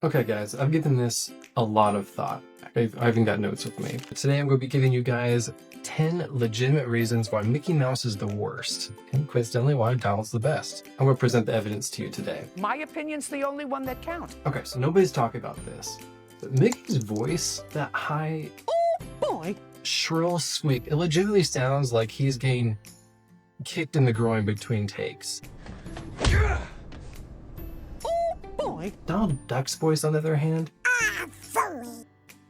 Okay guys, I've given this a lot of thought. I even got notes with me. Today I'm going to be giving you guys 10 legitimate reasons why Mickey Mouse is the worst, and coincidentally why Donald's the best. I'm going to present the evidence to you today. My opinion's the only one that counts. Okay, so nobody's talking about this, but Mickey's voice, that high, Boy, shrill squeak, it legitimately sounds like he's getting kicked in the groin between takes. boy. Donald Duck's voice, on the other hand,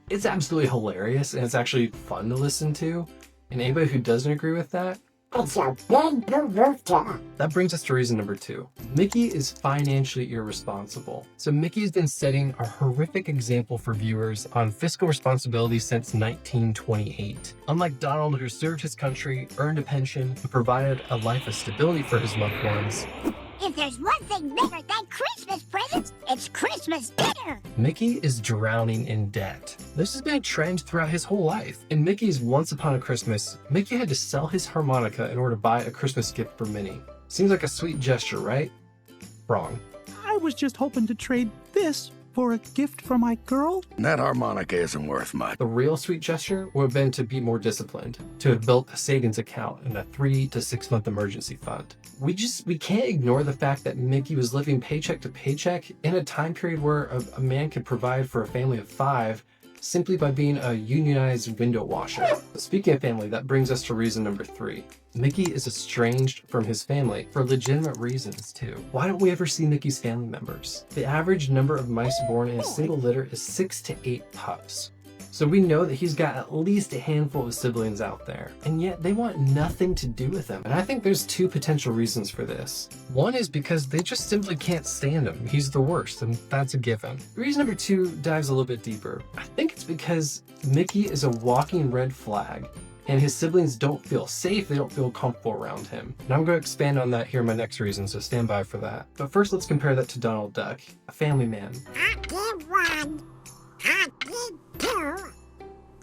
it's absolutely hilarious and it's actually fun to listen to. And anybody who doesn't agree with that, that brings us to reason number 2. Mickey is financially irresponsible. So Mickey has been setting a horrific example for viewers on fiscal responsibility since 1928. Unlike Donald, who served his country, earned a pension, and provided a life of stability for his loved ones, if there's one thing better than Christmas presents, it's Christmas dinner. Mickey is drowning in debt. This has been a trend throughout his whole life. In Mickey's Once Upon a Christmas, Mickey had to sell his harmonica in order to buy a Christmas gift for Minnie. Seems like a sweet gesture, right? Wrong. I was just hoping to trade this for a gift for my girl. That harmonica isn't worth much. The real sweet gesture would have been to be more disciplined, to have built a savings account and a 3 to 6 month emergency fund. We can't ignore the fact that Mickey was living paycheck to paycheck in a time period where a man could provide for a family of 5 simply by being a unionized window washer. Speaking of family, that brings us to reason number 3. Mickey is estranged from his family for legitimate reasons too. Why don't we ever see Mickey's family members? The average number of mice born in a single litter is 6 to 8 pups. So we know that he's got at least a handful of siblings out there, and yet they want nothing to do with him. And I think there's 2 potential reasons for this. One is because they just simply can't stand him. He's the worst, and that's a given. Reason number 2 dives a little bit deeper. I think it's because Mickey is a walking red flag, and his siblings don't feel safe, they don't feel comfortable around him. And I'm going to expand on that here in my next reason, so stand by for that. But first, let's compare that to Donald Duck, a family man. I did 1. I did 2.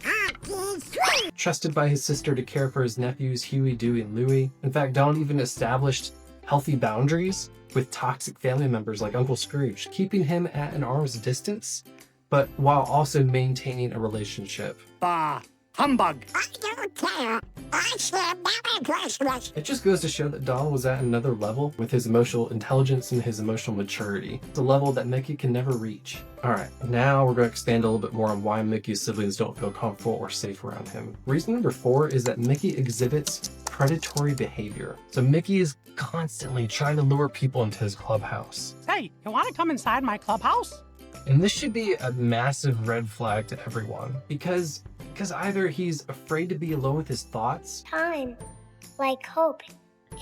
I did 3. Trusted by his sister to care for his nephews Huey, Dewey, and Louie. In fact, Donald even established healthy boundaries with toxic family members like Uncle Scrooge, keeping him at an arm's distance, but while also maintaining a relationship. Bah, humbug. I don't care. I said Merry Christmas. It just goes to show that Donald was at another level with his emotional intelligence and his emotional maturity. It's a level that Mickey can never reach. Alright, now we're going to expand a little bit more on why Mickey's siblings don't feel comfortable or safe around him. Reason number 4 is that Mickey exhibits predatory behavior. So Mickey is constantly trying to lure people into his clubhouse. Hey, you want to come inside my clubhouse? And this should be a massive red flag to everyone because either he's afraid to be alone with his thoughts, Time, like hope,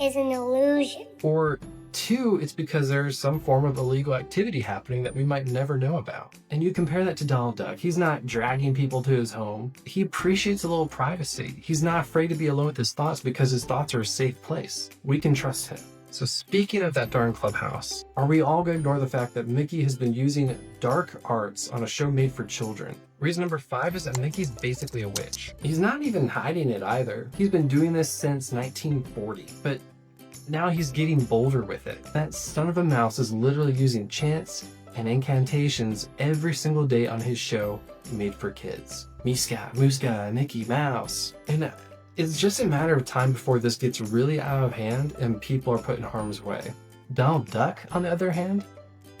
is an illusion. or 2, it's because there's some form of illegal activity happening that we might never know about. And you compare that to Donald Duck. He's not dragging people to his home. He appreciates a little privacy. He's not afraid to be alone with his thoughts because his thoughts are a safe place. We can trust him. So speaking of that darn clubhouse, are we all going to ignore the fact that Mickey has been using dark arts on a show made for children? Reason number 5 is that Mickey's basically a witch. He's not even hiding it either. He's been doing this since 1940, but now he's getting bolder with it. That son of a mouse is literally using chants and incantations every single day on his show made for kids. Miska, Muska, Mickey Mouse. And it's just a matter of time before this gets really out of hand and people are put in harm's way. Donald Duck, on the other hand,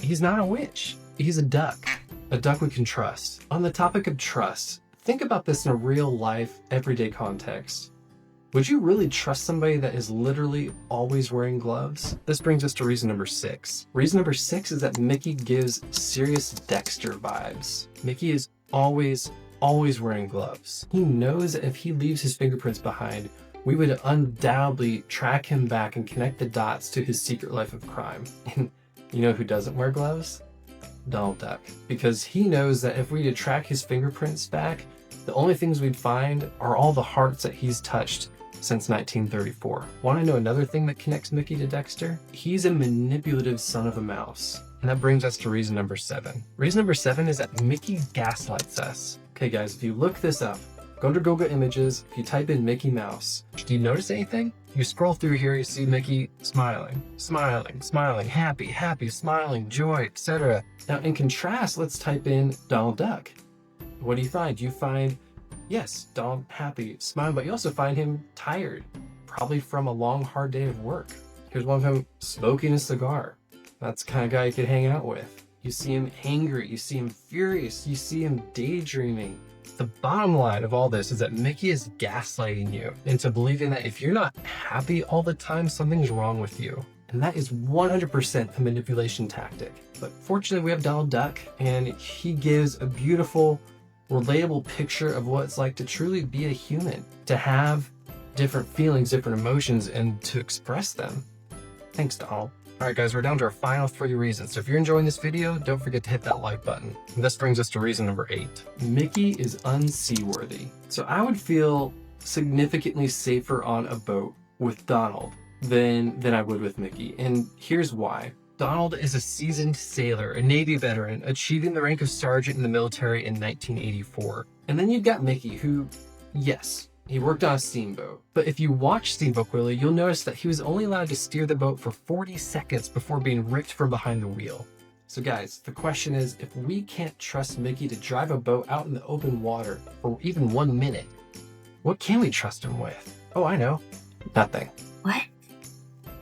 he's not a witch. He's a duck we can trust. On the topic of trust, think about this in a real life, everyday context. Would you really trust somebody that is literally always wearing gloves? This brings us to reason number 6. Reason number 6 is that Mickey gives serious Dexter vibes. Mickey is always wearing gloves. He knows that if he leaves his fingerprints behind, we would undoubtedly track him back and connect the dots to his secret life of crime. And you know who doesn't wear gloves? Donald Duck. Because he knows that if we were to track his fingerprints back, the only things we'd find are all the hearts that he's touched since 1934. Want to know another thing that connects Mickey to Dexter? He's a manipulative son of a mouse. And that brings us to reason number 7. Reason number 7 is that Mickey gaslights us. Okay guys, if you look this up, Go to Google Images, if you type in Mickey Mouse, do you notice anything? You scroll through here, you see Mickey smiling, smiling, smiling, happy, happy, smiling, joy, etc. Now in contrast, let's type in Donald Duck. What do you find? You find, yes, Donald happy, smiling, but you also find him tired, probably from a long, hard day of work. Here's one of him smoking a cigar. That's the kind of guy you could hang out with. You see him angry, you see him furious, you see him daydreaming. The bottom line of all this is that Mickey is gaslighting you into believing that if you're not happy all the time, something's wrong with you. And that is 100% a manipulation tactic. But fortunately, we have Donald Duck, and he gives a beautiful, relatable picture of what it's like to truly be a human, to have different feelings, different emotions, and to express them. Thanks, Donald. All right, guys, we're down to our final 3 reasons. So if you're enjoying this video, don't forget to hit that like button. And this brings us to reason number 8. Mickey is unseaworthy. So I would feel significantly safer on a boat with Donald than I would with Mickey. And here's why. Donald is a seasoned sailor, a Navy veteran, achieving the rank of sergeant in the military in 1984. And then you've got Mickey, who, yes, he worked on a steamboat. But if you watch Steamboat Willie, you'll notice that he was only allowed to steer the boat for 40 seconds before being ripped from behind the wheel. So guys, the question is, if we can't trust Mickey to drive a boat out in the open water for even 1 minute, what can we trust him with? Oh, I know. Nothing. What?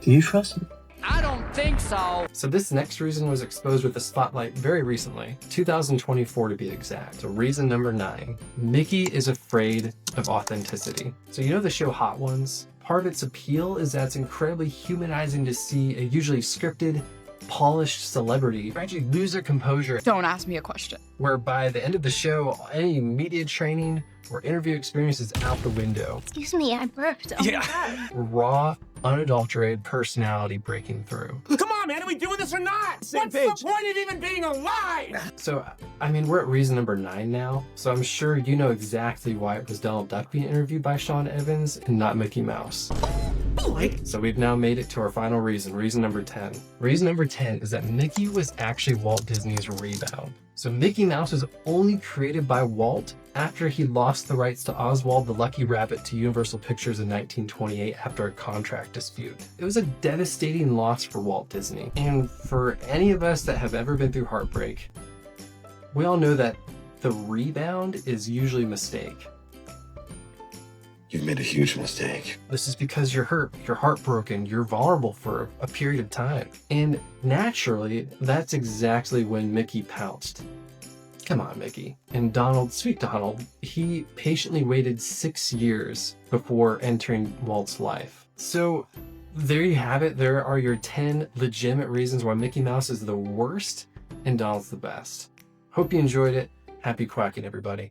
Do you trust him? I don't think so. So this next reason was exposed with the spotlight very recently, 2024 to be exact. So reason number 9, Mickey is afraid of authenticity. So you know the show Hot Ones? Part of its appeal is that it's incredibly humanizing to see a usually scripted, polished celebrity gradually lose their composure. Don't ask me a question. Where by the end of the show, any media training or interview experience is out the window. Excuse me, I burped. Oh my God. Raw, unadulterated personality breaking through. Come on, man, are we doing this or not? What's the point of even being alive? So, I mean, we're at reason number 9 now, so I'm sure you know exactly why it was Donald Duck being interviewed by Sean Evans and not Mickey Mouse. So we've now made it to our final reason, reason number 10. Reason number 10 is that Mickey was actually Walt Disney's rebound. So Mickey Mouse was only created by Walt after he lost the rights to Oswald the Lucky Rabbit to Universal Pictures in 1928 after a contract dispute. It was a devastating loss for Walt Disney. And for any of us that have ever been through heartbreak, we all know that the rebound is usually a mistake. You've made a huge mistake. This is because you're hurt, you're heartbroken, you're vulnerable for a period of time. And naturally, that's exactly when Mickey pounced. Come on, Mickey. And Donald, sweet Donald, he patiently waited 6 years before entering Walt's life. So there you have it. There are your 10 legitimate reasons why Mickey Mouse is the worst and Donald's the best. Hope you enjoyed it. Happy quacking, everybody.